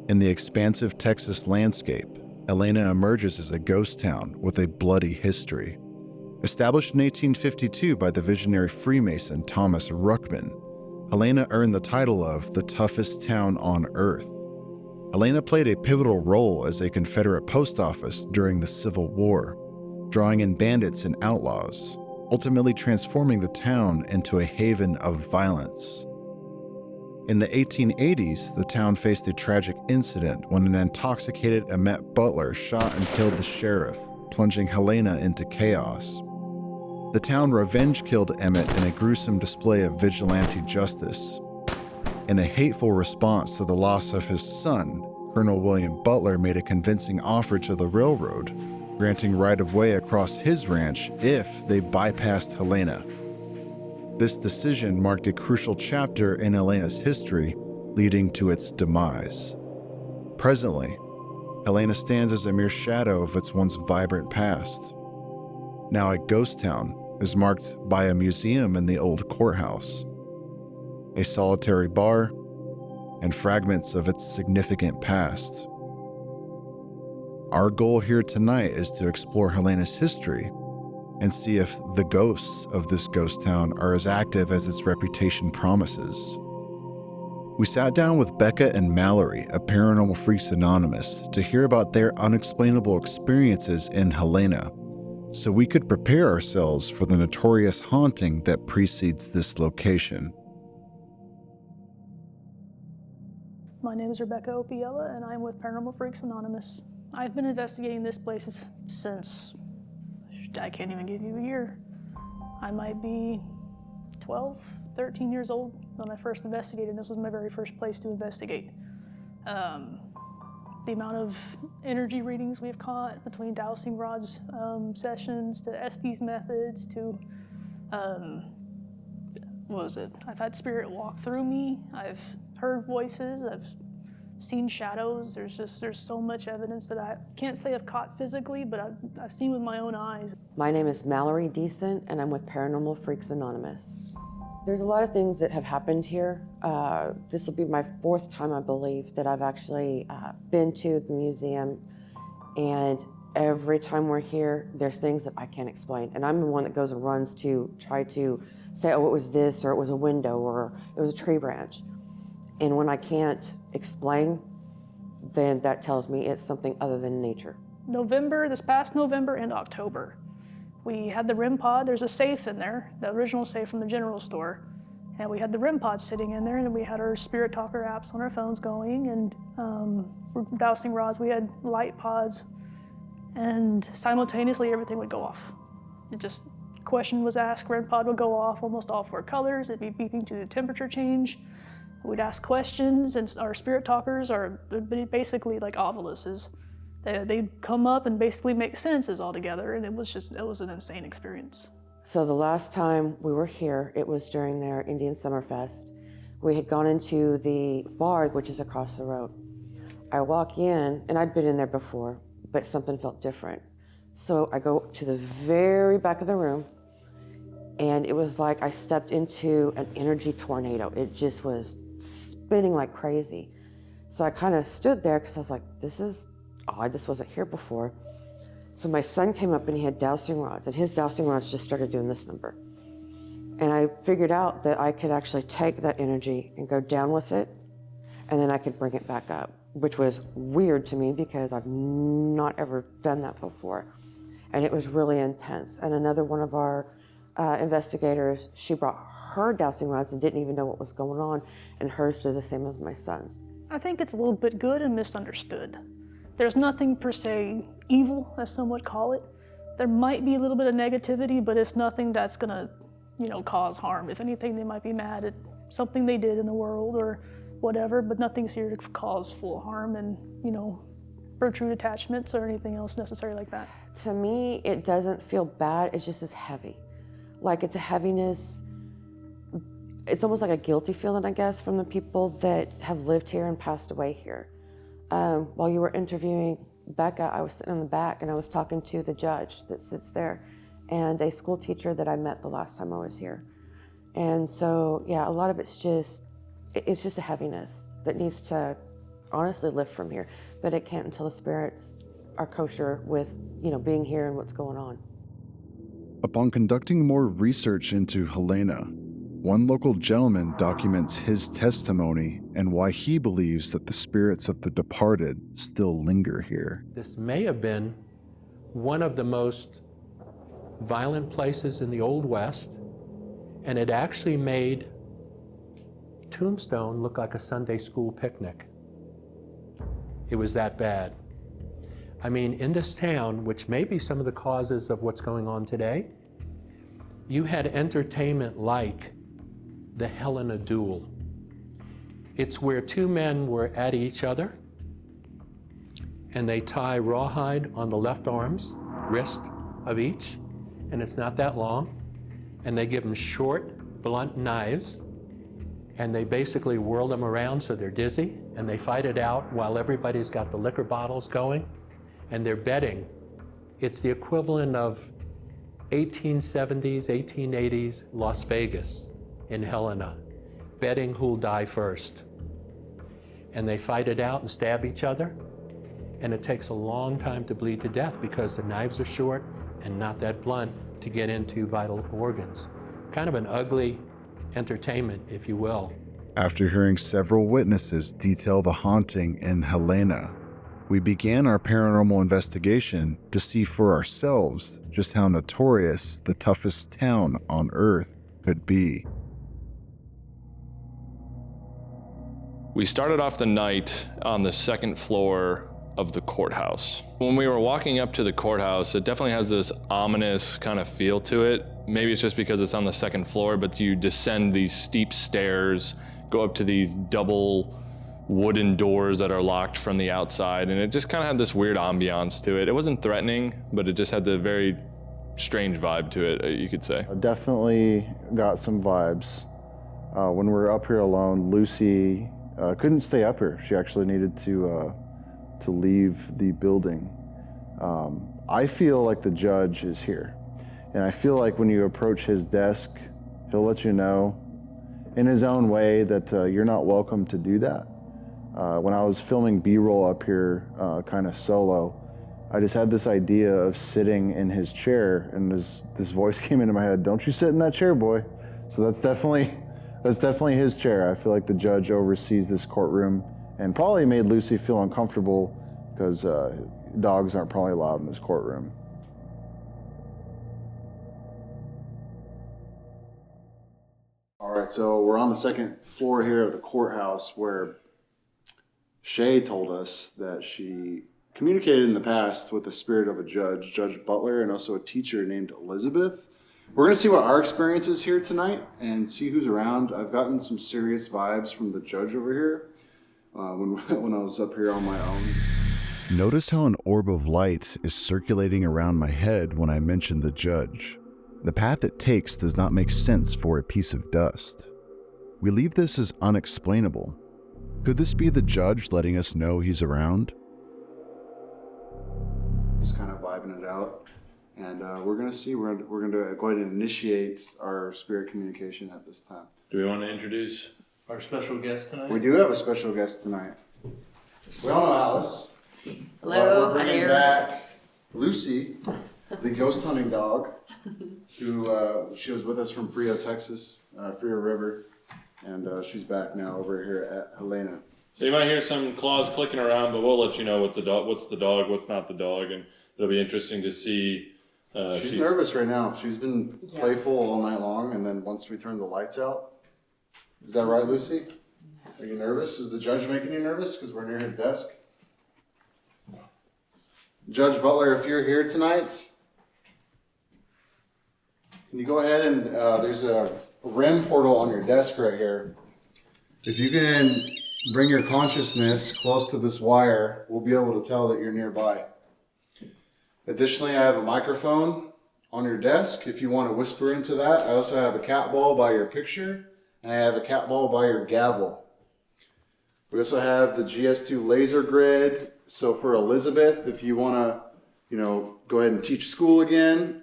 In the expansive Texas landscape, Helena emerges as a ghost town with a bloody history. Established in 1852 by the visionary Freemason Thomas Ruckman, Helena earned the title of the toughest town on Earth. Helena played a pivotal role as a Confederate post office during the Civil War, drawing in bandits and outlaws, ultimately transforming the town into a haven of violence. In the 1880s, the town faced a tragic incident when an intoxicated Emmett Butler shot and killed the sheriff, plunging Helena into chaos. The town revenge killed Emmett in a gruesome display of vigilante justice. In a hateful response to the loss of his son, Colonel William Butler made a convincing offer to the railroad, granting right-of-way across his ranch if they bypassed Helena. This decision marked a crucial chapter in Helena's history, leading to its demise. Presently, Helena stands as a mere shadow of its once vibrant past. Now a ghost town, is marked by a museum in the old courthouse, a solitary bar, and fragments of its significant past. Our goal here tonight is to explore Helena's history and see if the ghosts of this ghost town are as active as its reputation promises. We sat down with Becca and Mallory of Paranormal Freaks Anonymous to hear about their unexplainable experiences in Helena, so we could prepare ourselves for the notorious haunting that precedes this location. My name is Rebecca Opiella, and I'm with Paranormal Freaks Anonymous. I've been investigating this place since, I can't even give you a year. I might be 12, 13 years old when I first investigated. This was my very first place to investigate. The amount of energy readings we've caught between dowsing rods sessions to Estes methods to, I've had spirit walk through me, I've heard voices, I've seen shadows. There's so much evidence that I can't say I've caught physically, but I've seen with my own eyes. My name is Mallory Decent, and I'm with Paranormal Freaks Anonymous. There's a lot of things that have happened here. This will be my fourth time, I believe, that I've actually been to the museum, and every time we're here, there's things that I can't explain. And I'm the one that goes and runs to try to say, oh, it was this, or it was a window, or it was a tree branch. And when I can't explain, then that tells me it's something other than nature. This past November and October, we had the REM pod. There's a safe in there, the original safe from the general store. And we had the REM pod sitting in there, and we had our Spirit Talker apps on our phones going, and dowsing rods, we had light pods, and simultaneously everything would go off. Question was asked, REM pod would go off, almost all 4 colors. It'd be beeping to the temperature change. We'd ask questions, and our Spirit Talkers are basically like ovuluses. They'd come up and basically make sentences all together, and it was an insane experience. So the last time we were here, it was during their Indian Summerfest. We had gone into the bar, which is across the road. I walk in, and I'd been in there before, but something felt different. So I go to the very back of the room, and it was like I stepped into an energy tornado. It just was spinning like crazy. So I kind of stood there because I was like, this is odd, this wasn't here before. So my son came up and he had dowsing rods, and his dowsing rods just started doing this number. And I figured out that I could actually take that energy and go down with it, and then I could bring it back up, which was weird to me because I've not ever done that before. And it was really intense. And another one of our investigators, she brought her dowsing rods and didn't even know what was going on, and hers did the same as my son's. I think it's a little bit good and misunderstood. There's nothing per se evil, as some would call it. There might be a little bit of negativity, but it's nothing that's gonna, cause harm. If anything, they might be mad at something they did in the world or whatever, but nothing's here to cause full harm and, protrude attachments or anything else necessary like that. To me, it doesn't feel bad, it's just as heavy. Like it's a heaviness, it's almost like a guilty feeling, I guess, from the people that have lived here and passed away here. While you were interviewing Becca, I was sitting in the back and I was talking to the judge that sits there and a school teacher that I met the last time I was here. And so, yeah, a lot of it's just a heaviness that needs to honestly live from here, but it can't until the spirits are kosher with, being here and what's going on. Upon conducting more research into Helena, one local gentleman documents his testimony and why he believes that the spirits of the departed still linger here. This may have been one of the most violent places in the Old West, and it actually made Tombstone look like a Sunday school picnic. It was that bad. I mean, in this town, which may be some of the causes of what's going on today, you had entertainment like the Helena duel. It's where two men were at each other, and they tie rawhide on the left arms, wrist of each, and it's not that long, and they give them short, blunt knives, and they basically whirl them around so they're dizzy, and they fight it out while everybody's got the liquor bottles going, and they're betting. It's the equivalent of 1870s, 1880s Las Vegas in Helena, betting who'll die first. And they fight it out and stab each other, and it takes a long time to bleed to death because the knives are short and not that blunt to get into vital organs. Kind of an ugly entertainment, if you will. After hearing several witnesses detail the haunting in Helena, we began our paranormal investigation to see for ourselves just how notorious the toughest town on Earth could be. We started off the night on the second floor of the courthouse. When we were walking up to the courthouse, it definitely has this ominous kind of feel to it. Maybe it's just because it's on the second floor, but you descend these steep stairs, go up to these double wooden doors that are locked from the outside, and it just kind of had this weird ambiance to it. It wasn't threatening, but it just had the very strange vibe to it, you could say. I definitely got some vibes. When we were up here alone, Lucy couldn't stay up here. She actually needed to leave the building. I feel like the judge is here. And I feel like when you approach his desk, he'll let you know in his own way that you're not welcome to do that. When I was filming B-roll up here kind of solo, I just had this idea of sitting in his chair, and this voice came into my head, "Don't you sit in that chair, boy." So that's definitely his chair. I feel like the judge oversees this courtroom and probably made Lucy feel uncomfortable because dogs aren't probably allowed in this courtroom. All right, so we're on the second floor here of the courthouse where Shay told us that she communicated in the past with the spirit of a judge, Judge Butler, and also a teacher named Elizabeth. We're gonna see what our experience is here tonight and see who's around. I've gotten some serious vibes from the judge over here when I was up here on my own. Notice how an orb of light is circulating around my head when I mention the judge. The path it takes does not make sense for a piece of dust. We leave this as unexplainable. Could this be the judge letting us know he's around? Just kind of vibing it out. And we're going to see, we're going to go ahead and initiate our spirit communication at this time. Do we want to introduce our special guest tonight? We do have a special guest tonight. We all know Alice. Hello, We're bringing I'm back Lucy, the ghost hunting dog, who she was with us from Frio, Texas, Frio River, and she's back now over here at Helena. So you might hear some claws clicking around, but we'll let you know what's the dog, what's not the dog, and it'll be interesting to see. She's nervous right now. She's been playful all night long, and then once we turn the lights out. Is that right, Lucy? Are you nervous? Is the judge making you nervous because we're near his desk? Judge Butler, if you're here tonight, can you go ahead and, there's a REM portal on your desk right here. If you can bring your consciousness close to this wire, we'll be able to tell that you're nearby. Additionally, I have a microphone on your desk if you want to whisper into that. I also have a cat ball by your picture, and I have a cat ball by your gavel. We also have the GS2 laser grid. So for Elizabeth, if you want to, go ahead and teach school again,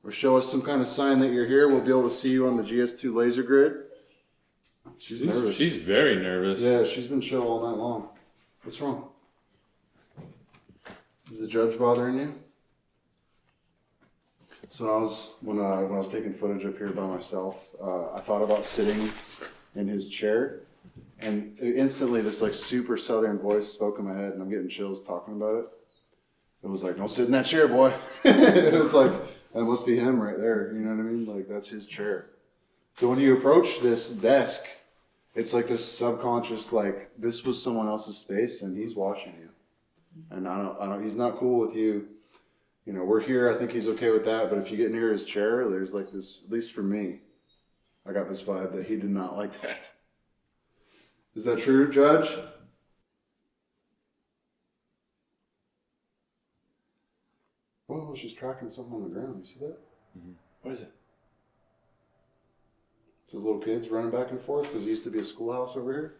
or show us some kind of sign that you're here, we'll be able to see you on the GS2 laser grid. She's nervous. She's very nervous. Yeah, she's been chill all night long. What's wrong? Is the judge bothering you? So when I was taking footage up here by myself, I thought about sitting in his chair, and instantly this like super southern voice spoke in my head, and I'm getting chills talking about it. It was like, don't sit in that chair, boy. It was like, that must be him right there. You know what I mean? Like, that's his chair. So when you approach this desk, it's like this subconscious, like, this was someone else's space, and he's watching you. And I don't, he's not cool with you. You know, we're here, I think he's okay with that, but if you get near his chair, there's like this, at least for me, I got this vibe that he did not like that. Is that true, Judge? Oh, she's tracking something on the ground. You see that? Mm-hmm. What is it? It's the little kids running back and forth because it used to be a schoolhouse over here.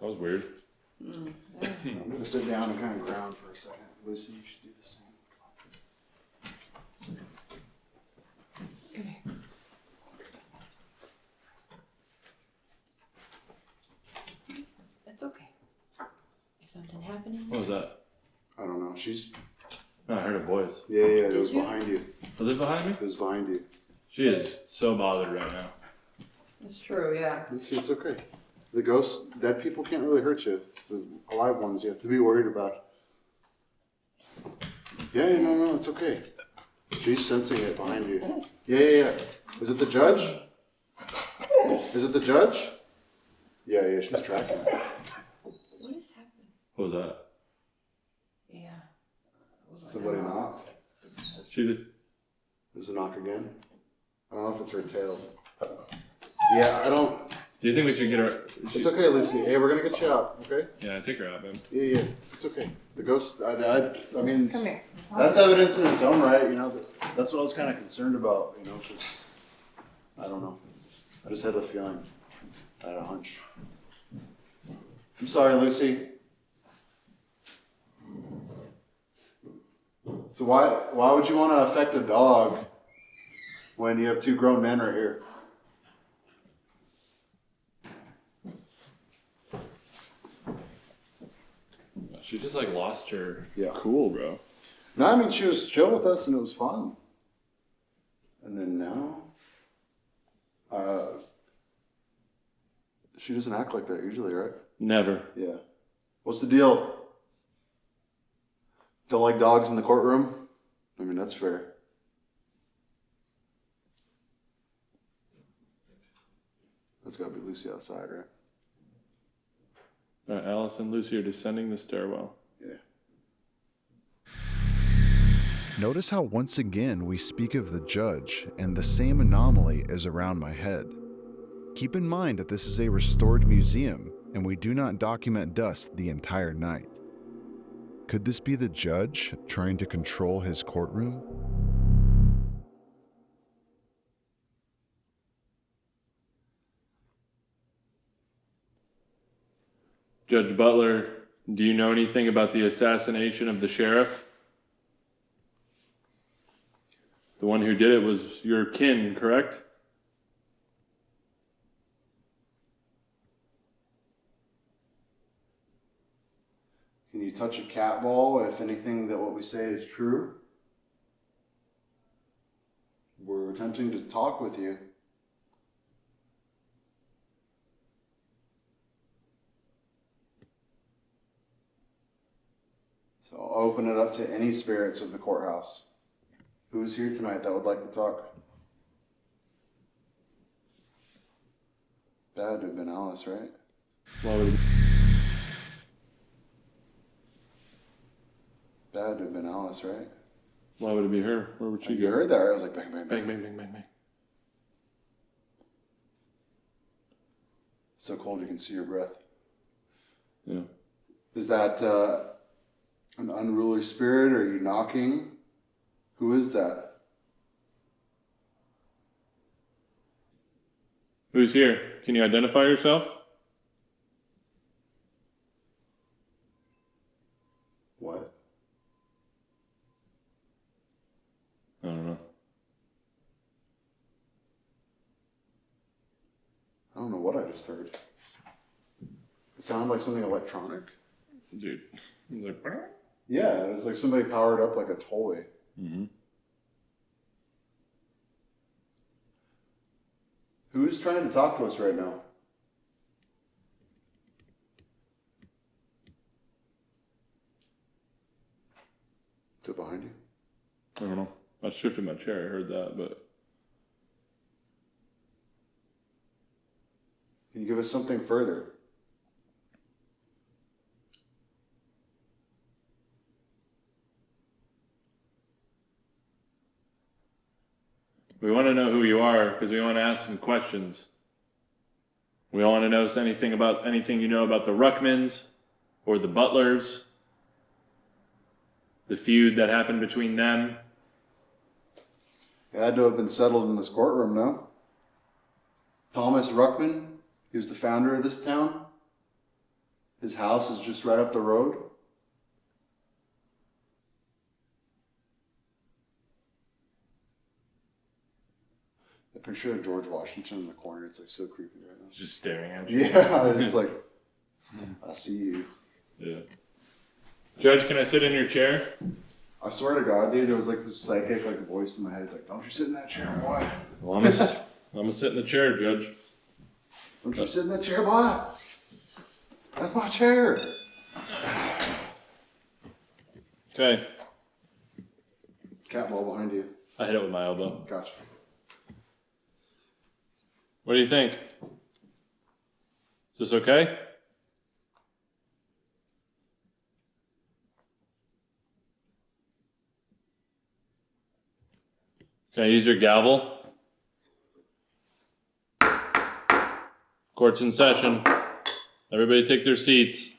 That was weird. I'm going to sit down and kind of ground for a second. Lucy, you should do the same. Come here. That's okay. Is something happening? What was that? I don't know. She's. No, I heard a voice. Yeah, it was behind you. Was it behind me? It was behind you. She is so bothered right now. It's true, yeah. Lucy, it's okay. The ghosts, dead people can't really hurt you. It's the alive ones you have to be worried about. Yeah, no, it's okay. She's sensing it behind you. Yeah. Is it the judge? Is it the judge? Yeah, she's tracking it. What is happening? What was that? Yeah. Somebody knocked. She just. There's a knock again. I don't know if it's her tail. Yeah, I don't. Do you think we should get her? It's okay, Lucy. Hey, we're gonna get you out, okay? Yeah, take her out, man. Yeah, it's okay. The ghost, I mean, Come here. that's evidence in its own right, you know. That's what I was kind of concerned about, you know, because I don't know. I just had the feeling. I had a hunch. I'm sorry, Lucy. So why would you want to affect a dog when you have two grown men right here? She just like lost her Cool, bro. No, I mean, she was chill with us and it was fun. And then now, she doesn't act like that usually, right? Never. Yeah. What's the deal? Don't like dogs in the courtroom? I mean, that's fair. That's gotta be Lucy outside, right? All right, Alice and Lucy are descending the stairwell. Yeah. Notice how once again we speak of the judge and the same anomaly is around my head. Keep in mind that this is a restored museum and we do not document dust the entire night. Could this be the judge trying to control his courtroom? Judge Butler, do you know anything about the assassination of the sheriff? The one who did it was your kin, correct? Can you touch a cat ball if anything that what we say is true? We're attempting to talk with you. So I'll open it up to any spirits of the courthouse. Who's here tonight that would like to talk? That had to have been Alice, right? Why would That had to have been Alice, right? it be her? Where would she You go? heard that, right? I was like, bang, bang, Bang, bang. bang, bang, bang, bang. It's so cold you can see your breath. Yeah. Is that an unruly spirit? Are you knocking? Who is that? Who's here? Can you identify yourself? What? I don't know. I don't know what I just heard. It sounded like something electronic. Dude. It was like, Yeah, it was like somebody powered up like a toy. mm-hmm. Who's trying to talk to us right now? Is it behind you? I don't know. I shifted my chair. I heard that, but Can you give us something further? we want to know who you are because we want to ask some questions. We want to know anything you know about the Ruckmans or the Butlers, the feud that happened between them. It had to have been settled in this courtroom, no? Thomas Ruckman, he was the founder of this town. His house is just right up the road. The picture of George Washington in the corner, it's like so creepy right now. Just staring at you. Yeah, it's like, I see you. Yeah. Judge, can I sit in your chair? I swear to God, dude, there was like this psychic like voice in my head. It's like, don't you sit in that chair, boy. Well, I'm gonna sit in the chair, Judge. Don't you sit in that chair, boy. That's my chair. Okay. Cat ball behind you. I hit it with my elbow. Gotcha. What do you think? Is this okay? Can I use your gavel? Court's in session. Everybody take their seats.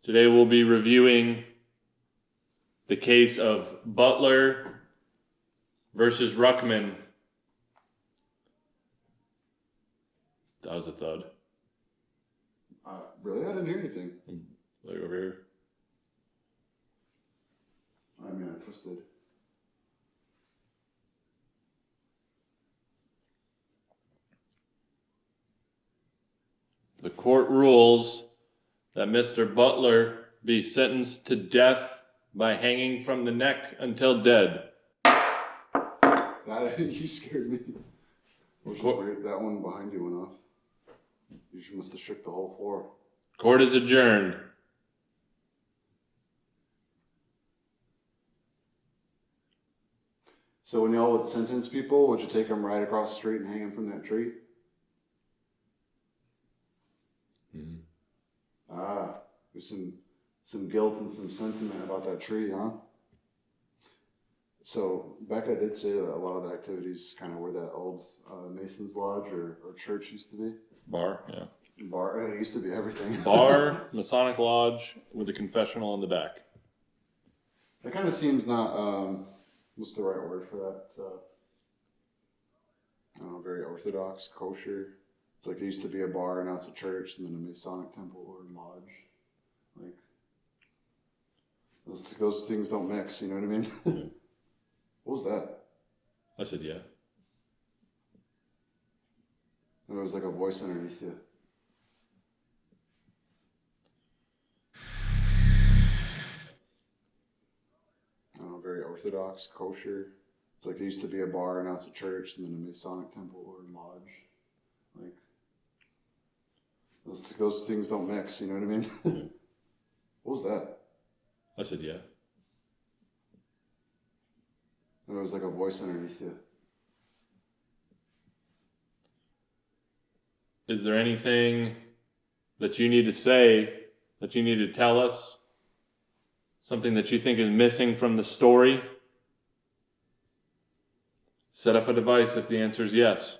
Today we'll be reviewing the case of Butler versus Ruckman. That was a thud. Really? I didn't hear anything. Like over here. I mean, I twisted. The court rules that Mr. Butler be sentenced to death by hanging from the neck until dead. That you scared me. Which is weird. That one behind you went off. You must have shook the whole floor. Court is adjourned. So when y'all would sentence people, would you take them right across the street and hang them from that tree? Mm-hmm. Ah, there's some guilt and some sentiment about that tree, huh? So Becca did say that a lot of the activities kind of where that old Mason's Lodge or church used to be. Bar, yeah. Bar, it used to be everything. Bar, Masonic Lodge with a confessional in the back. That kind of seems not, what's the right word for that? I don't know, very orthodox, kosher. It's like it used to be a bar, now it's a church, and then a Masonic temple or lodge. Like, those things don't mix, you know what I mean? Yeah. What was that? I said, yeah. There was like a voice underneath you. I don't know, very orthodox, kosher. It's like it used to be a bar, now it's a church, and then a Masonic temple or lodge. Like, those things don't mix, you know what I mean? Yeah. What was that? I said, yeah. There was like a voice underneath you. Is there anything that you need to say, that you need to tell us? Something that you think is missing from the story? Set up a device if the answer is yes.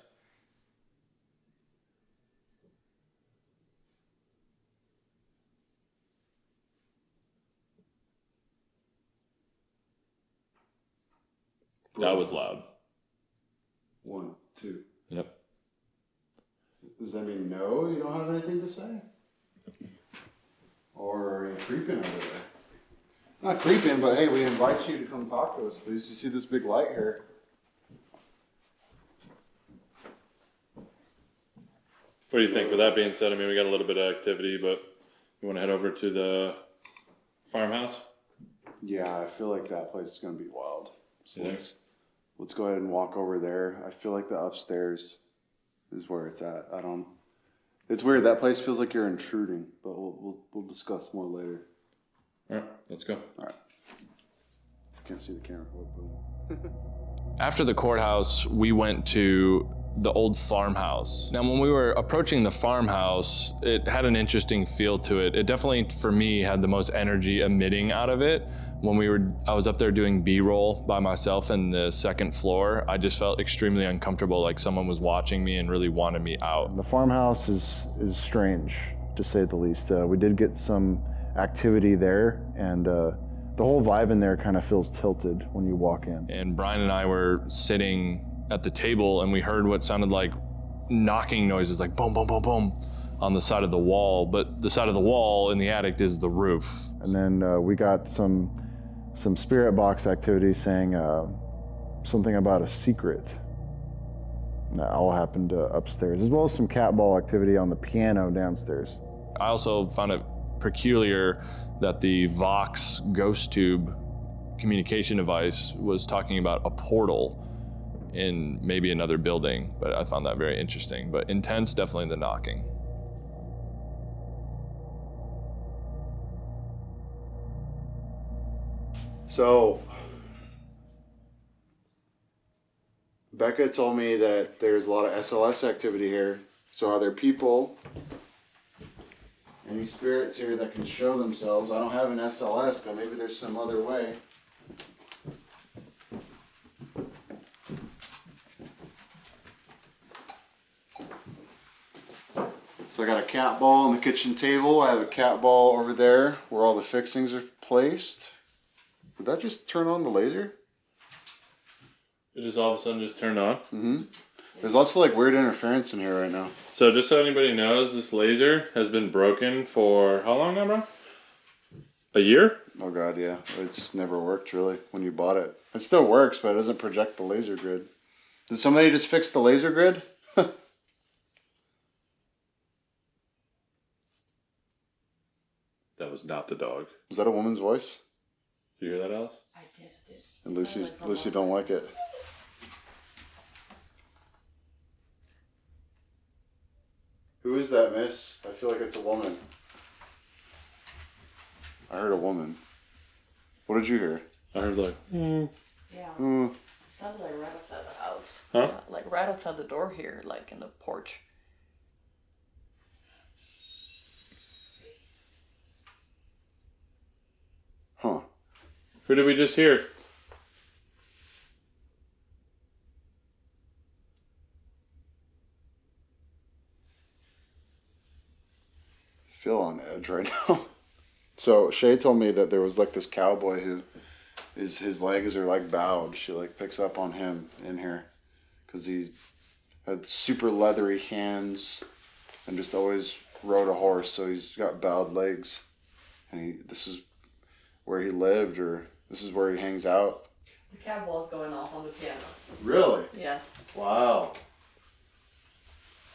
That was loud. 1, 2. Yep. Does that mean no, you don't have anything to say? Or are you creeping over there? Not creeping, but hey, we invite you to come talk to us, please. You see this big light here? What do you think? With that being said, I mean, we got a little bit of activity, but you want to head over to the farmhouse? Yeah, I feel like that place is going to be wild. So Yeah. let's go ahead and walk over there. I feel like the upstairs is where it's at. It's weird. That place feels like you're intruding, but we'll discuss more later. All right, let's go. All right. I can't see the camera. Oh, boom. After the courthouse, we went to the old farmhouse. Now, when we were approaching the farmhouse, it had an interesting feel to it. It definitely, for me, had the most energy emitting out of it. When I was up there doing B-roll by myself in the second floor, I just felt extremely uncomfortable, like someone was watching me and really wanted me out. The farmhouse is strange, to say the least. We did get some activity there, and the whole vibe in there kind of feels tilted when you walk in. And Brian and I were sitting at the table and we heard what sounded like knocking noises, like boom, boom, boom, boom, on the side of the wall. But the side of the wall in the attic is the roof. And then we got some spirit box activity saying something about a secret. That all happened upstairs, as well as some cat ball activity on the piano downstairs. I also found it peculiar that the Vox ghost tube communication device was talking about a portal in maybe another building, but I found that very interesting. But intense, definitely the knocking. So, Becca told me that there's a lot of SLS activity here. So are there people, any spirits here that can show themselves? I don't have an SLS, but maybe there's some other way. So I got a cat ball on the kitchen table. I have a cat ball over there where all the fixings are placed. Did that just turn on the laser? It just all of a sudden just turned on. Mm-hmm. There's lots of like weird interference in here right now. So just so anybody knows, this laser has been broken for how long now, bro? A year? Oh god, yeah. It's never worked really when you bought it. It still works, but it doesn't project the laser grid. Did somebody just fix the laser grid? That was not the dog. Was that a woman's voice? Did you hear that, Alice? I did. And Lucy don't like it. Who is that, miss? I feel like it's a woman. I heard a woman. What did you hear? I heard like, Yeah. Mm. Sounded like right outside the house. Huh? Yeah, like right outside the door here, like in the porch. Huh. who did we just hear? Feel on edge right now. So Shay told me that there was like this cowboy who his legs are like bowed. She like picks up on him in here because he had super leathery hands and just always rode a horse, so he's got bowed legs. And this is where he lived, or this is where he hangs out. The cat ball's going off on the piano. Really? Yes. Wow.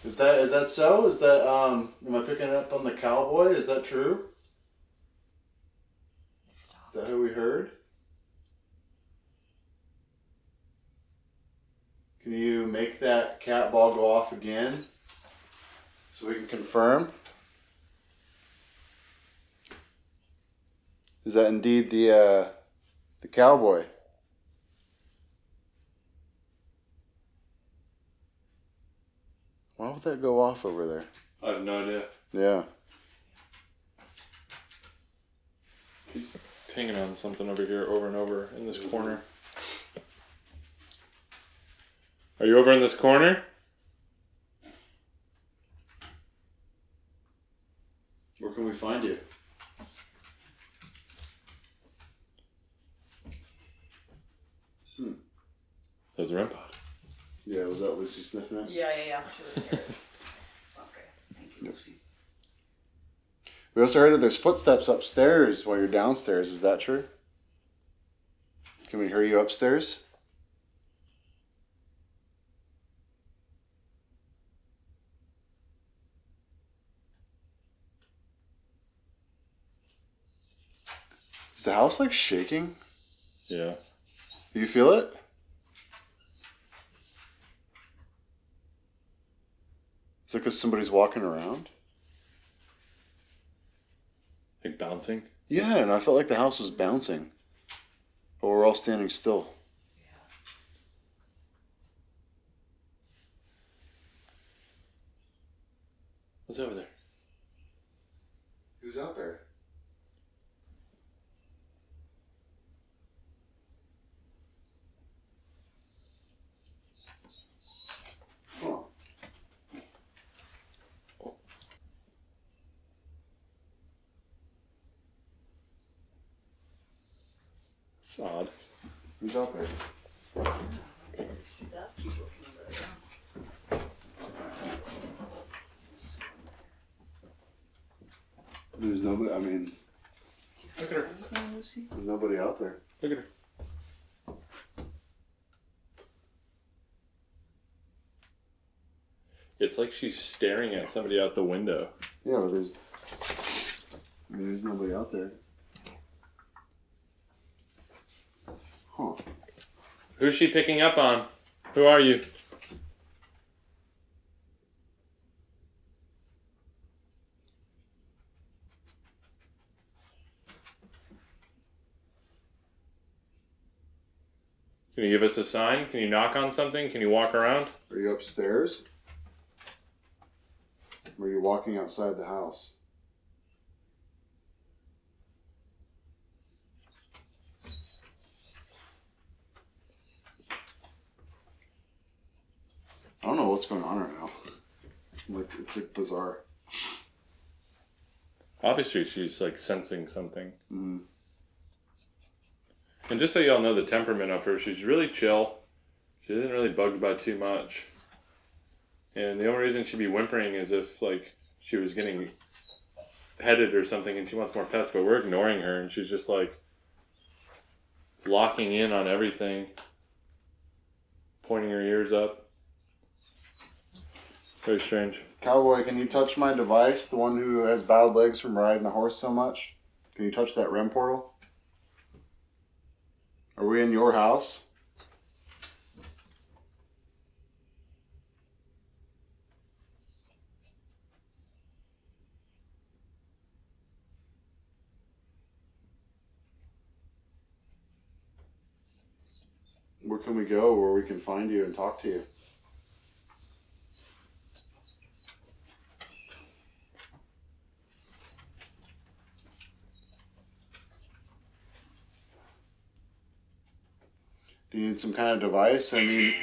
Is that so? Is that am I picking up on the cowboy? Is that true? Is that who we heard? Can you make that cat ball go off again so we can confirm? Is that indeed the cowboy? Why would that go off over there? I have no idea. Yeah. He's hanging on something over here over and over in this corner. Are you over in this corner? Where can we find you? That was the REM pod. Yeah, was that Lucy sniffing it? Yeah. She was here. Okay. Thank you, Lucy. We also heard that there's footsteps upstairs while you're downstairs. Is that true? Can we hear you upstairs? Is the house like shaking? Yeah. Do you feel it? Is it because somebody's walking around? Like bouncing? Yeah, and I felt like the house was bouncing. But we're all standing still. What's over there? Who's out there? Huh. It's odd. Who's out there? There's nobody, I mean, Look at her. there's nobody out there. Look at her. It's like she's staring at somebody out the window. Yeah, but there's nobody out there. Huh. Who's she picking up on? Who are you? Can you give us a sign? Can you knock on something? Can you walk around? Are you upstairs? Or are you walking outside the house? I don't know what's going on right now. Like, it's like bizarre. Obviously, she's like sensing something. Mm. And just so y'all know the temperament of her, she's really chill. She isn't really bugged by too much. And the only reason she'd be whimpering is if like she was getting petted or something and she wants more pets, but we're ignoring her and she's just like locking in on everything, pointing her ears up. Very strange. Cowboy, can you touch my device? The one who has bowed legs from riding a horse so much? Can you touch that REM portal? Are we in your house? Where can we go where we can find you and talk to you? Do you need some kind of device? I mean,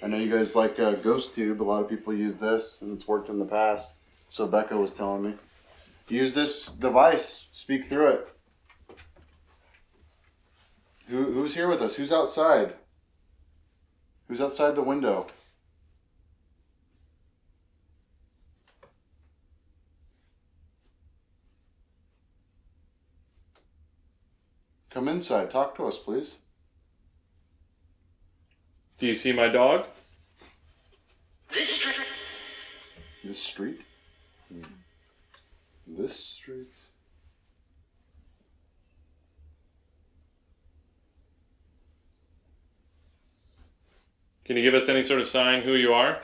I know you guys like Ghost Tube. A lot of people use this, and it's worked in the past. So Becca was telling me. Use this device. Speak through it. Who's here with us? Who's outside? Who's outside the window? Come inside. Talk to us, please. Do you see my dog? This street? This street? Can you give us any sort of sign who you are?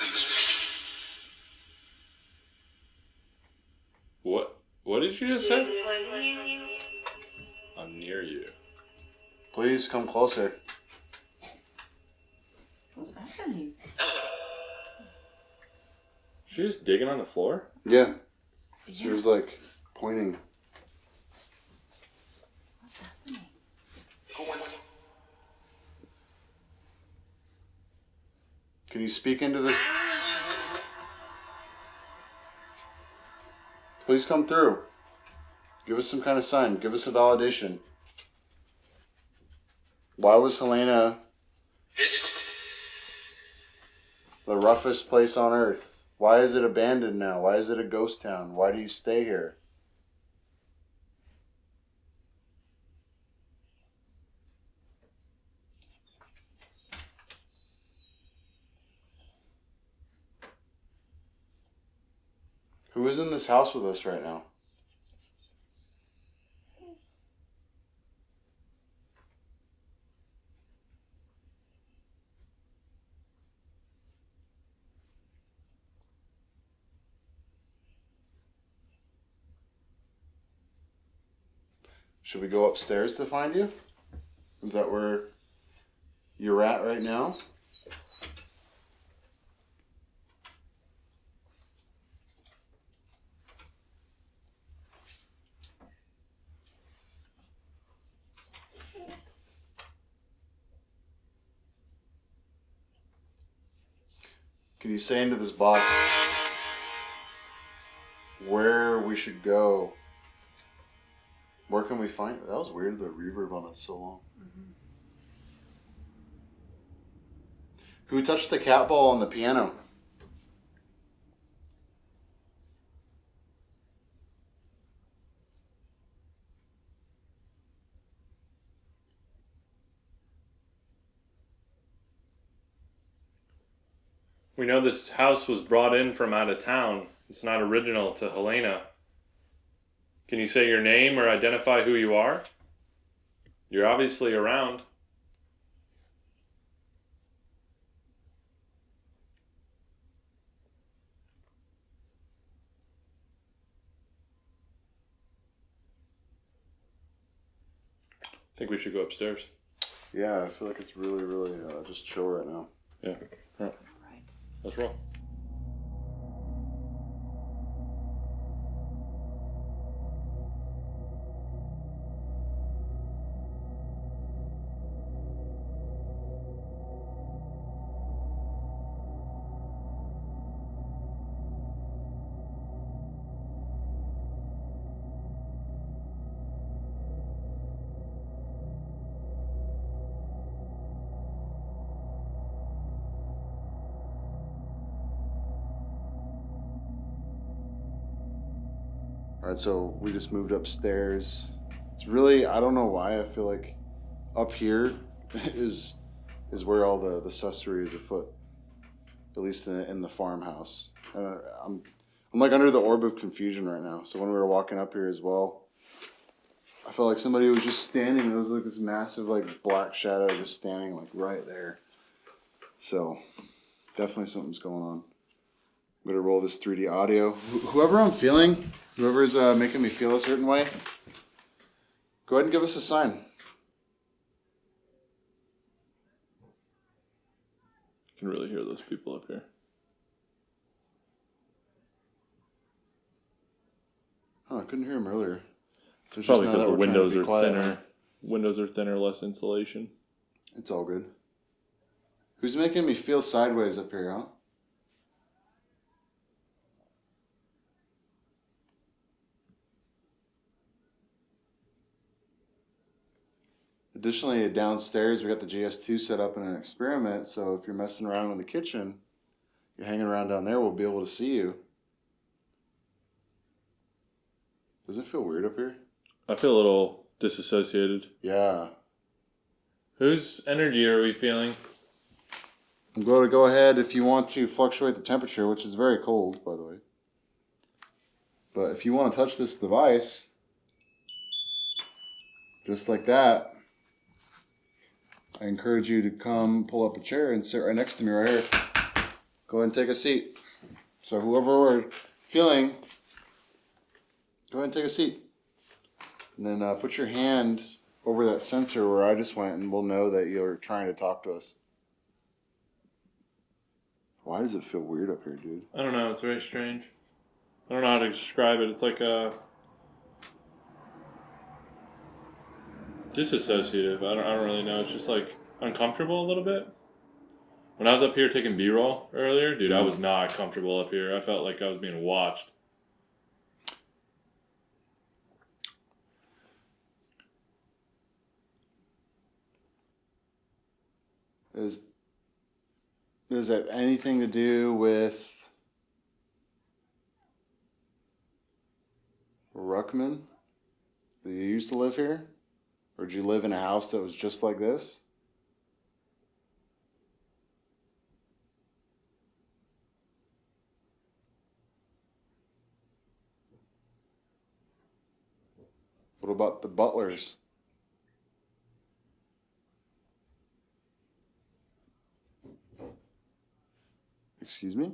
What did you just say? I'm near you. Please come closer. What's happening? She's just digging on the floor? Yeah. She was like pointing. What's happening? Can you speak into this? Please come through. Give us some kind of sign. Give us a validation. Why was Helena the roughest place on earth? Why is it abandoned now? Why is it a ghost town? Why do you stay here? Who is in this house with us right now? Should we go upstairs to find you? Is that where you're at right now? Can you say into this box where we should go? Where can we find it? That was weird, the reverb on that so long. Mm-hmm. Who touched the cat ball on the piano? We know this house was brought in from out of town. It's not original to Helena. Can you say your name or identify who you are? You're obviously around. I think we should go upstairs. Yeah, I feel like it's really, really just chill right now. Yeah. All right. Let's roll. All right, so we just moved upstairs. It's really, I don't know why, I feel like up here is where all the sussery is afoot, at least in the farmhouse. I'm like under the orb of confusion right now. So when we were walking up here as well, I felt like somebody was just standing. There was like this massive like black shadow just standing like right there. So definitely something's going on. I'm gonna roll this 3D audio. Whoever I'm feeling, whoever's making me feel a certain way, go ahead and give us a sign. You can really hear those people up here. Oh, I couldn't hear him earlier. So it's Probably just now because that the we're trying to windows be are quiet, thinner. huh? Windows are thinner, less insulation. It's all good. Who's making me feel sideways up here, huh? Additionally, downstairs we got the GS2 set up in an experiment, so if you're messing around in the kitchen, you're hanging around down there, we'll be able to see you. Does it feel weird up here? I feel a little disassociated. Yeah. Whose energy are we feeling? I'm going to go ahead if you want to fluctuate the temperature, which is very cold, by the way. But if you want to touch this device, just like that, I encourage you to come pull up a chair and sit right next to me right here. Go ahead and take a seat. So whoever we're feeling, go ahead and take a seat. And then put your hand over that sensor where I just went, and we'll know that you're trying to talk to us. Why does it feel weird up here, dude? I don't know. It's very strange. I don't know how to describe it. It's like a disassociative. I don't really know. It's just like uncomfortable a little bit. When I was up here taking B-roll earlier, dude, I was not comfortable up here. I felt like I was being watched. Does that anything to do with Ruckman? Did you used to live here? Or did you live in a house that was just like this? What about the butlers? Excuse me?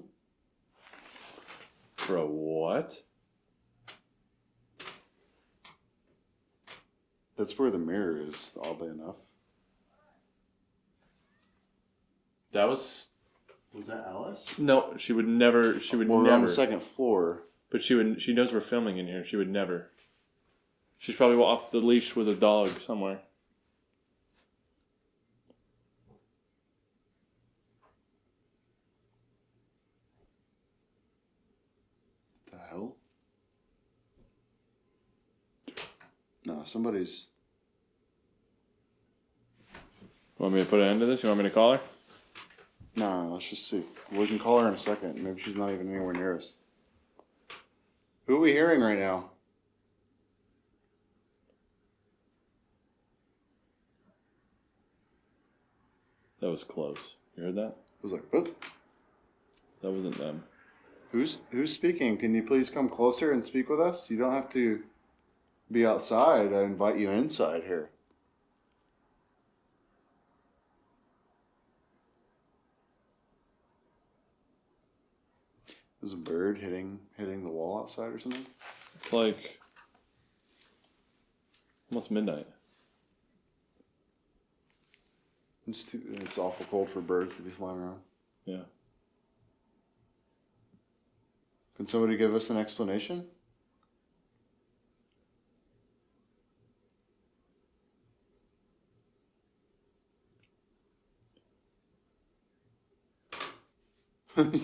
Bro, what? That's where the mirror is, oddly enough. That was Was that Alice? no. She would never. She would We're never. on the second floor. But she would. She knows we're filming in here. She would never. She's probably off the leash with a dog somewhere. What the hell? No, somebody's. Want me to put an end to this? You want me to call her? No, let's just see. We can call her in a second. Maybe she's not even anywhere near us. Who are we hearing right now? That was close. You heard that? It was like, whoop. That wasn't them. Who's speaking? Can you please come closer and speak with us? You don't have to be outside. I invite you inside here. There's a bird hitting the wall outside or something. It's like almost midnight. It's awful cold for birds to be flying around. Yeah. Can somebody give us an explanation?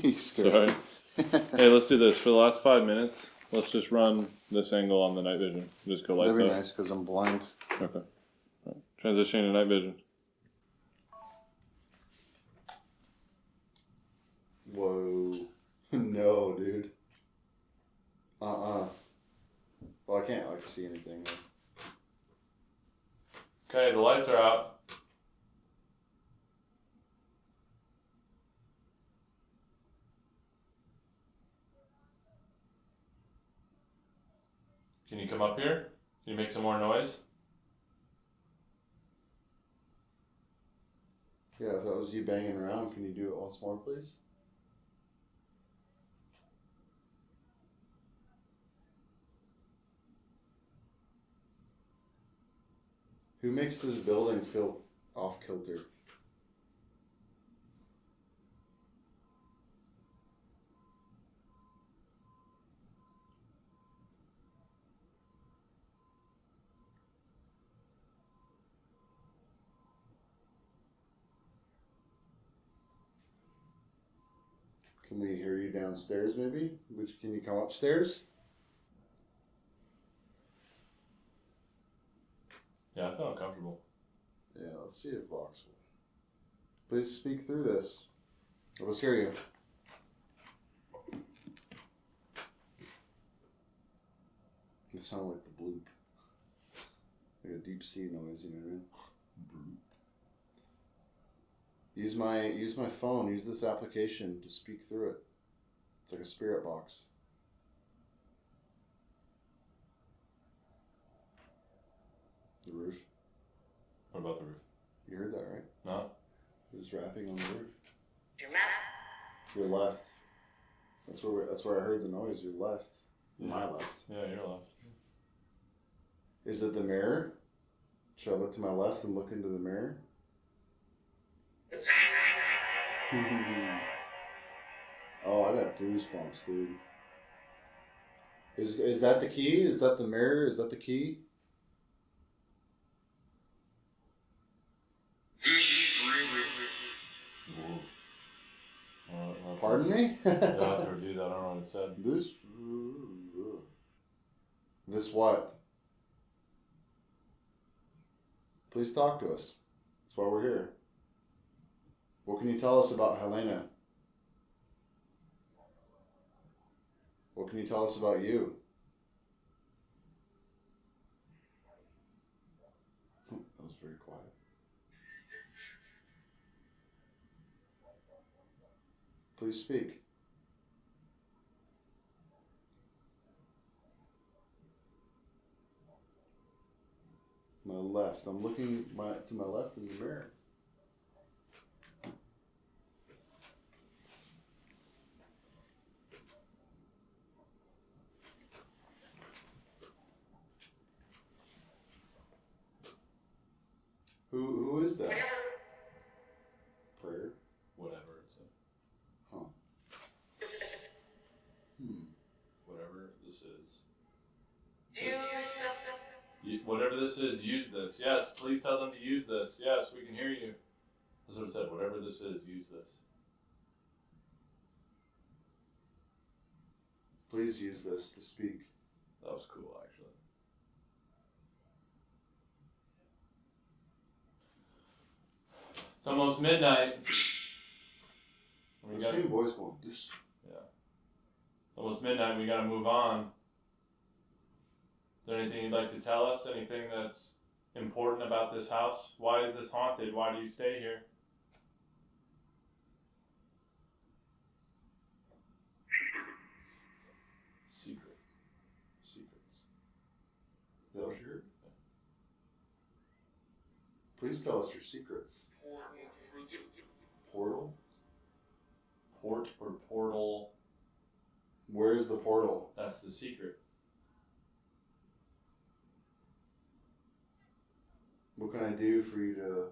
He's scared. Sorry. Hey, let's do this. For the last 5 minutes, let's just run this angle on the night vision. Just go lights That'd be up. nice because I'm blind. Okay. Right. Transitioning to night vision. Whoa. No, dude. Well, I can't see anything. Okay, the lights are out. Can you come up here? Can you make some more noise? Yeah, if that was you banging around, can you do it once more, please? Who makes this building feel off kilter? Can we hear you downstairs, maybe? Can you come upstairs? Yeah, I feel uncomfortable. Yeah, let's see if Vox will. Please speak through this. Let's hear you. It sounded like the bloop. Like a deep sea noise, you know what I mean? Bloop. Use my phone, use this application to speak through it. It's like a spirit box. The roof. What about the roof? You heard that, right? No? It was rapping on the roof. Your left. Your left. That's where I heard the noise. Your left. Yeah. My left. Yeah, your left. Is it the mirror? Should I look to my left and look into the mirror? Oh, I got goosebumps, dude. Is that the key? Is that the mirror? Is that the key? Pardon me? Yeah, I have to review that. I don't know what it said. This what? Please talk to us. That's why we're here. What can you tell us about Helena? What can you tell us about you? That was very quiet. Please speak. My left. I'm looking to my left in the mirror. is that? Prayer? Whatever it said. Huh. Whatever this is. Whatever this is, use this. Yes, please tell them to use this. Yes, we can hear you. That's what it said. Whatever this is, use this. Please use this to speak. That was cool, actually. It's almost midnight. The same voice going, this. Yeah. It's almost midnight. We got to move on. Is there anything you'd like to tell us? Anything that's important about this house? Why is this haunted? Why do you stay here? Secrets. That was your... Please tell us your secrets. Portal? Port or portal? Where is the portal? That's the secret. What can I do for you to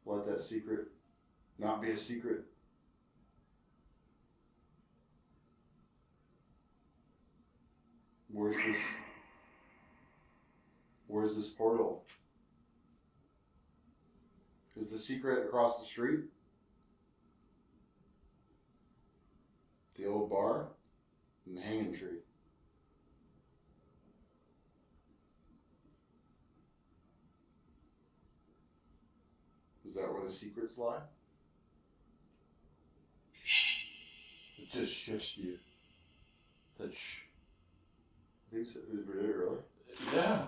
let that secret not be a secret? Where's this portal? Is the secret across the street? The old bar and the hanging tree. Is that where the secrets lie? It just shushed you. It said shh. I think so. Did it really? Yeah.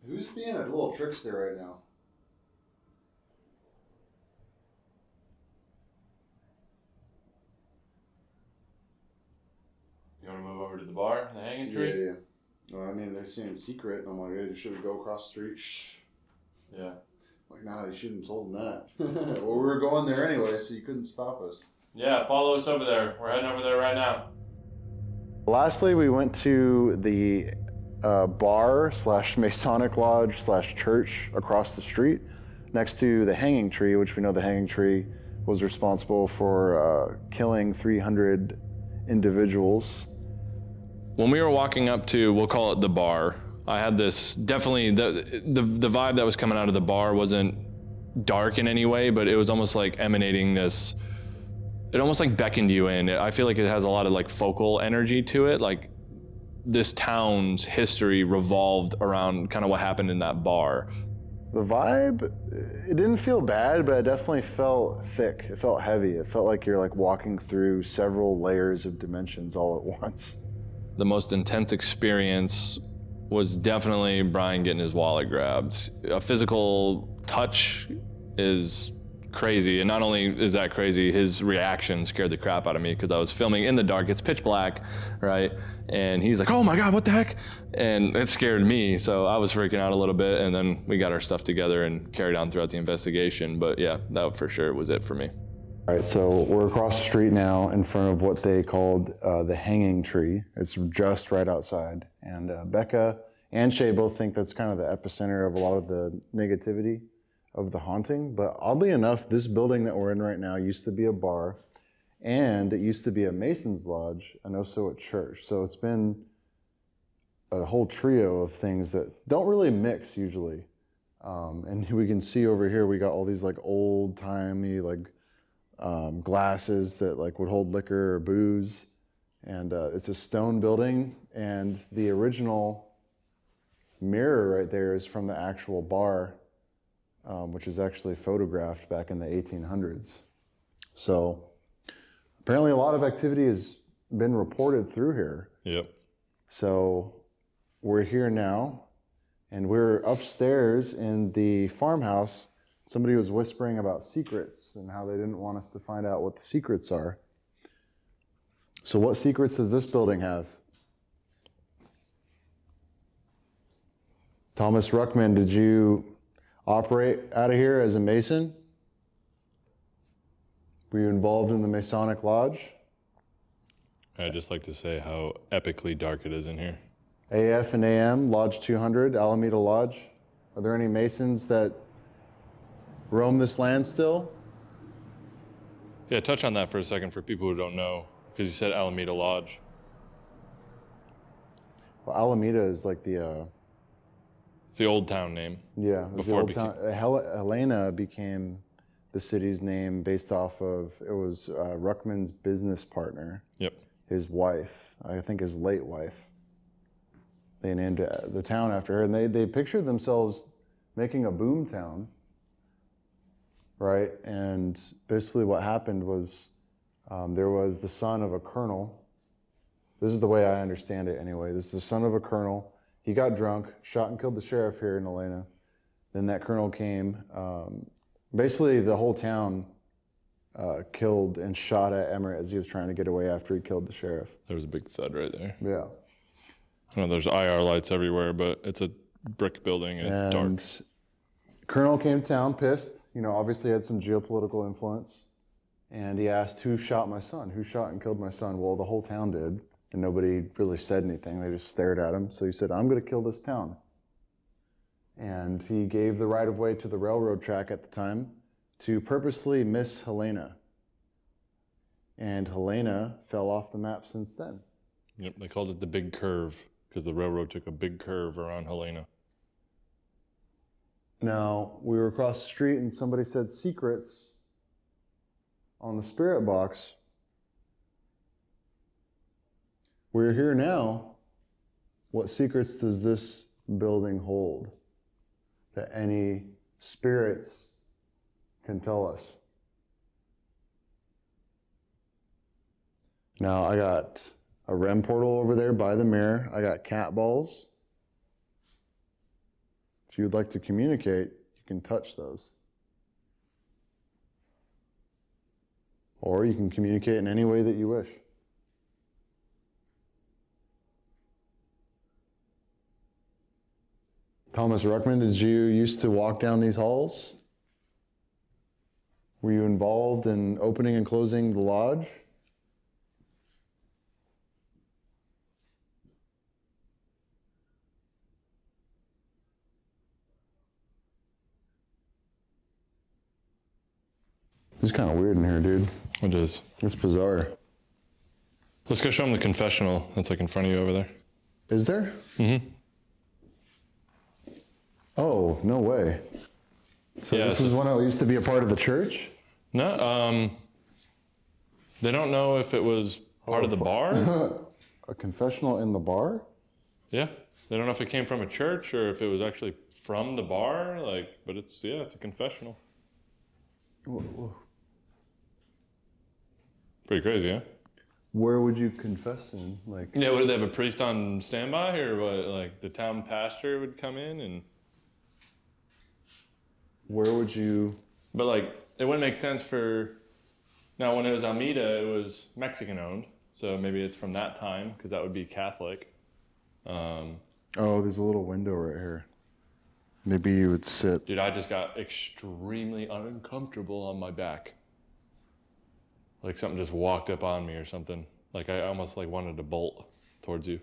Who's being a little trickster right now? You want to move over to the bar, the hanging tree? Yeah. Well, I mean, they're saying secret, and I'm like, hey, you should go across the street. Shh. Yeah. Like, nah, you shouldn't have told them that. Well, we were going there anyway, so you couldn't stop us. Yeah, follow us over there. We're heading over there right now. Lastly, we went to the bar / Masonic lodge / church across the street next to the hanging tree, which we know the hanging tree was responsible for killing 300 individuals. When we were walking up to, we'll call it the bar, I had this, definitely, the vibe that was coming out of the bar wasn't dark in any way, but it was almost like emanating this, it almost like beckoned you in. I feel like it has a lot of like focal energy to it. Like this town's history revolved around kind of what happened in that bar. The vibe, it didn't feel bad, but it definitely felt thick. It felt heavy. It felt like you're like walking through several layers of dimensions all at once. The most intense experience was definitely Brian getting his wallet grabbed. A physical touch is crazy, and not only is that crazy, his reaction scared the crap out of me because I was filming in the dark. It's pitch black, right? And he's like, "Oh my God, what the heck?" And it scared me, so I was freaking out a little bit, and then we got our stuff together and carried on throughout the investigation. But yeah, that for sure was it for me. All right, so we're across the street now in front of what they called the hanging tree. It's just right outside. And Becca and Shay both think that's kind of the epicenter of a lot of the negativity of the haunting. But oddly enough, this building that we're in right now used to be a bar, and it used to be a Mason's lodge and also a church. So it's been a whole trio of things that don't really mix usually. And we can see over here, we got all these like old timey, like glasses that like would hold liquor or booze, and it's a stone building, and the original mirror right there is from the actual bar, which is actually photographed back in the 1800s. So apparently a lot of activity has been reported through here. Yep. So we're here now, and we're upstairs in the farmhouse. Somebody was whispering about secrets and how they didn't want us to find out what the secrets are. So what secrets does this building have? Thomas Ruckman, did you operate out of here as a Mason? Were you involved in the Masonic Lodge? I'd just like to say how epically dark it is in here. AF and AM, Lodge 200, Alameda Lodge. Are there any Masons that roam this land still? Yeah, touch on that for a second for people who don't know, because you said Alameda Lodge. Well, Alameda is like the It's the old town name. yeah, it was the Before it old became- town. Helena became the city's name based off of, it was Ruckman's business partner, Yep. his wife, I think his late wife. They named the town after her, and they pictured themselves making a boom town, right? And basically what happened was there was the son of a colonel. This is the way I understand it anyway. This is the son of a colonel. He got drunk, shot and killed the sheriff here in Helena. Then that colonel came. Basically, the whole town killed and shot at Emmett as he was trying to get away after he killed the sheriff. There was a big thud right there. Yeah. I know there's IR lights everywhere, but it's a brick building and it's dark. And Colonel came to town pissed, obviously had some geopolitical influence. And he asked, who shot my son? Who shot and killed my son? Well, the whole town did. And nobody really said anything. They just stared at him. So he said, I'm going to kill this town. And he gave the right of way to the railroad track at the time to purposely miss Helena. And Helena fell off the map since then. Yep, they called it the Big Curve because the railroad took a big curve around Helena. Now, we were across the street and somebody said secrets on the spirit box. We're here now. What secrets does this building hold that any spirits can tell us? Now, I got a REM portal over there by the mirror. I got cat balls. If you would like to communicate, you can touch those. Or you can communicate in any way that you wish. Thomas Ruckman, did you used to walk down these halls? Were you involved in opening and closing the lodge? It's kind of weird in here, dude. It is. It's bizarre. Let's go show them the confessional that's like in front of you over there. Is there? Mm-hmm. Oh, no way. So Yeah, this so- is when I used to be a part of the church? No, they don't know if it was part of the bar. A confessional in the bar? Yeah, they don't know if it came from a church or if it was actually from the bar. But it's a confessional. Pretty crazy, huh? Where would you confess in? Yeah, what, did they have a priest on standby, or what? Like the town pastor would come in and. Where would you? But it wouldn't make sense for. Now, when it was Alameda, it was Mexican owned, so maybe it's from that time because that would be Catholic. Oh, there's a little window right here. Maybe you would sit. Dude, I just got extremely uncomfortable on my back. Like something just walked up on me or something. Like I almost wanted to bolt towards you.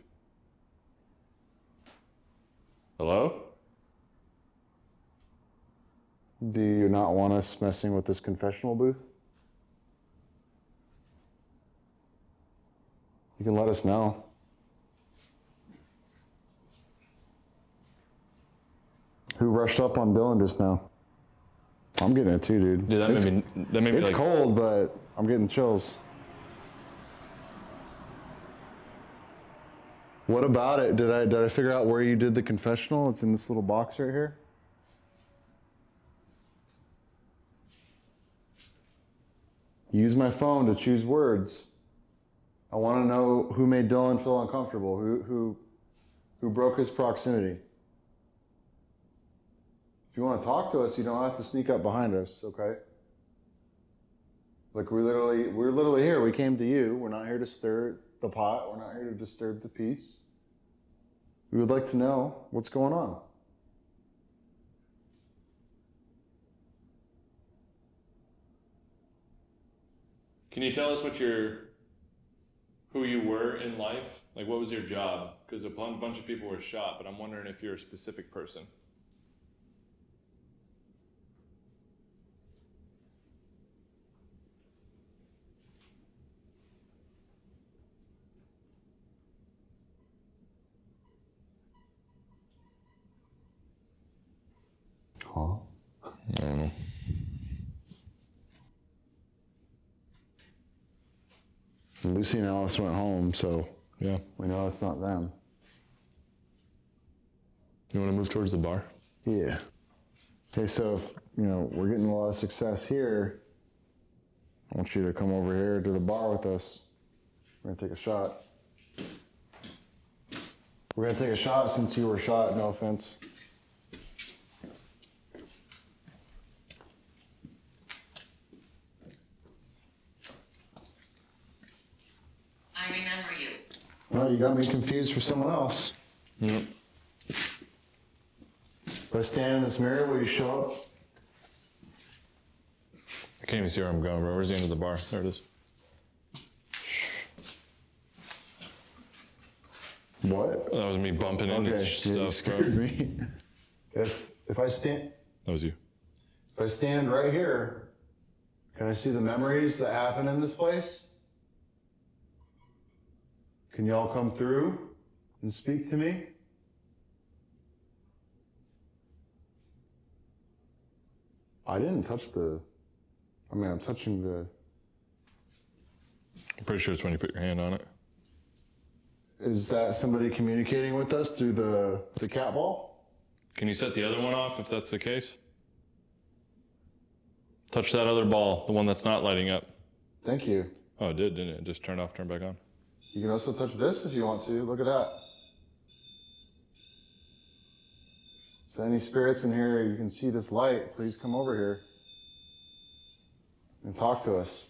Hello? Do you not want us messing with this confessional booth? You can let us know. Who rushed up on Dylan just now? I'm getting it too, dude. Dude, it's, that made me it's cold, but I'm getting chills. What about it? Did I figure out where you did the confessional? It's in this little box right here. Use my phone to choose words. I want to know who made Dylan feel uncomfortable, who broke his proximity. If you want to talk to us, you don't have to sneak up behind us, okay? Like we're literally here. We came to you. We're not here to stir the pot. We're not here to disturb the peace. We would like to know what's going on. Can you tell us who you were in life? Like, what was your job? Because a bunch of people were shot, but I'm wondering if you're a specific person. Lucy and Alice went home, so Yeah. we know it's not them. You want to move towards the bar? Yeah. Okay, so if, we're getting a lot of success here, I want you to come over here to the bar with us. We're gonna take a shot. We're gonna take a shot since you were shot, no offense. I remember you. Well, you got me confused for someone else. Yep. If I stand in this mirror, will you show up? I can't even see where I'm going, bro. Where's the end of the bar? There it is. What? That was me bumping into Okay, stuff, you bro. scared me. If I stand, That was you. if I stand right here, can I see the memories that happen in this place? Can y'all come through and speak to me? I didn't touch I'm touching the... I'm pretty sure it's when you put your hand on it. Is that somebody communicating with us through the cat ball? Can you set the other one off if that's the case? Touch that other ball, the one that's not lighting up. Thank you. Oh, it did, didn't it? It just turned off, turned back on. You can also touch this if you want to. Look at that. So any spirits in here, you can see this light, please come over here and talk to us.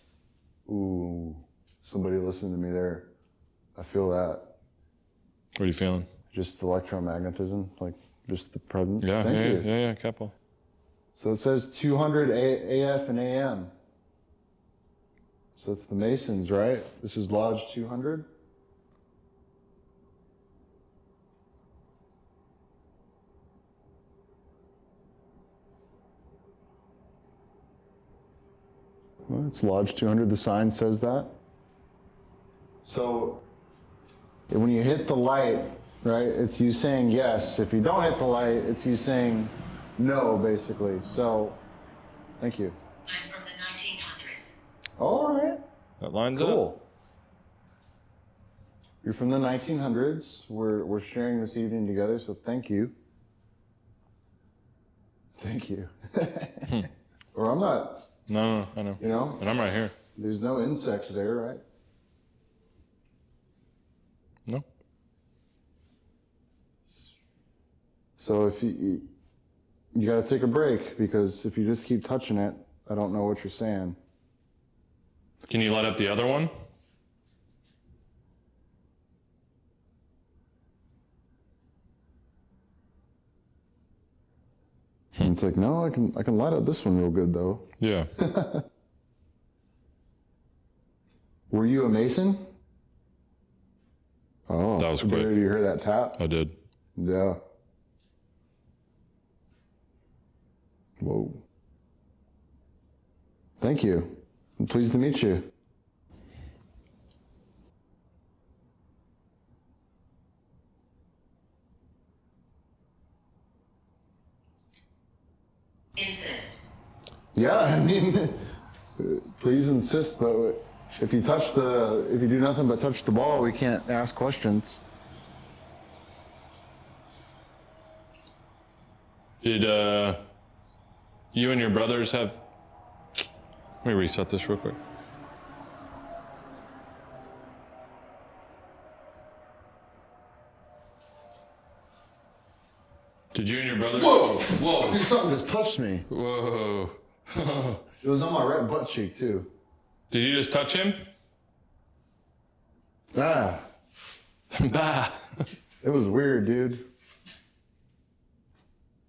Ooh, somebody listened to me there. I feel that. What are you feeling? Just electromagnetism, like just the presence. Yeah, Thank you. yeah, couple. So it says 200 AF and AM. So that's the Masons, right? This is Lodge 200. Well, it's Lodge 200. The sign says that. So when you hit the light, right, it's you saying yes. If you don't hit the light, it's you saying no, basically. So, thank you. I'm from the 1900s. All right. That lines up. Cool. You're from the 1900s. We're sharing this evening together, so thank you. Thank you. Or I'm not, No, I know. you know, And I'm right here. there's no insect there, right? No? So if you got to take a break, because if you just keep touching it, I don't know what you're saying. Can you light up the other one? And it's like, no, I can light up this one real good though. Yeah. Were you a Mason? Oh, That was quick. Did you hear that tap? I did. Yeah. Whoa. Thank you. I'm pleased to meet you. Insist. Yeah, I mean, please insist, but if you do nothing but touch the ball, we can't ask questions. Did you and your brothers have... Let me reset this real quick. Did you and your brothers... Whoa! Dude, something just touched me. Whoa. It was on my right butt cheek, too. Did you just touch him? Ah, Bah. it was weird, dude.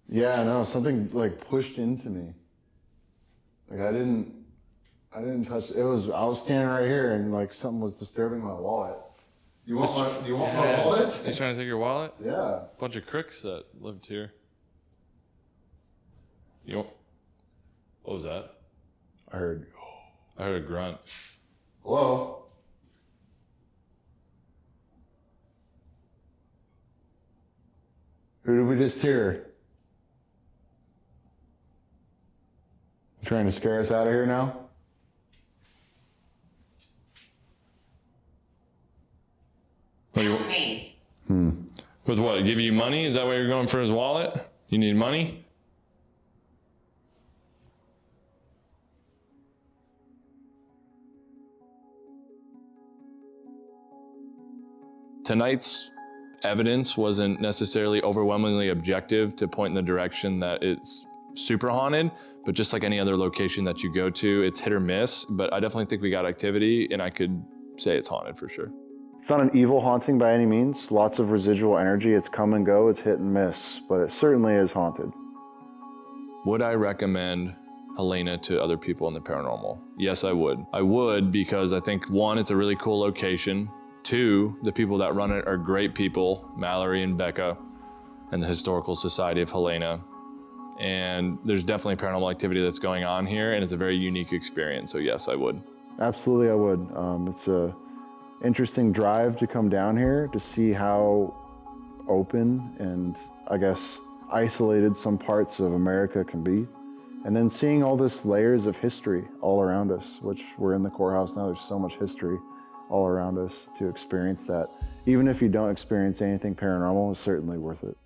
Yeah, no, something like pushed into me. Like I didn't touch. I was standing right here, and like something was disturbing my wallet. You want my wallet? He's trying to take your wallet? Yeah. Bunch of crooks that lived here. What was that? I heard. I heard a grunt. Hello. Who did we just hear? You trying to scare us out of here now? With what? Give you money? Is that why you're going for his wallet? You need money? Tonight's evidence wasn't necessarily overwhelmingly objective to point in the direction that it's super haunted, but just like any other location that you go to, it's hit or miss. But I definitely think we got activity, and I could say it's haunted for sure. It's not an evil haunting by any means. Lots of residual energy. It's come and go, it's hit and miss, but it certainly is haunted. Would I recommend Helena to other people in the paranormal? Yes, I would. I would because I think, one, it's a really cool location. Two, the people that run it are great people, Mallory and Becca, and the Historical Society of Helena. And there's definitely paranormal activity that's going on here, and it's a very unique experience, so yes, I would. Absolutely, I would. It's a interesting drive to come down here to see how open and, I guess, isolated some parts of America can be. And then seeing all this layers of history all around us, which we're in the courthouse now, there's so much history all around us to experience that. Even if you don't experience anything paranormal, it's certainly worth it.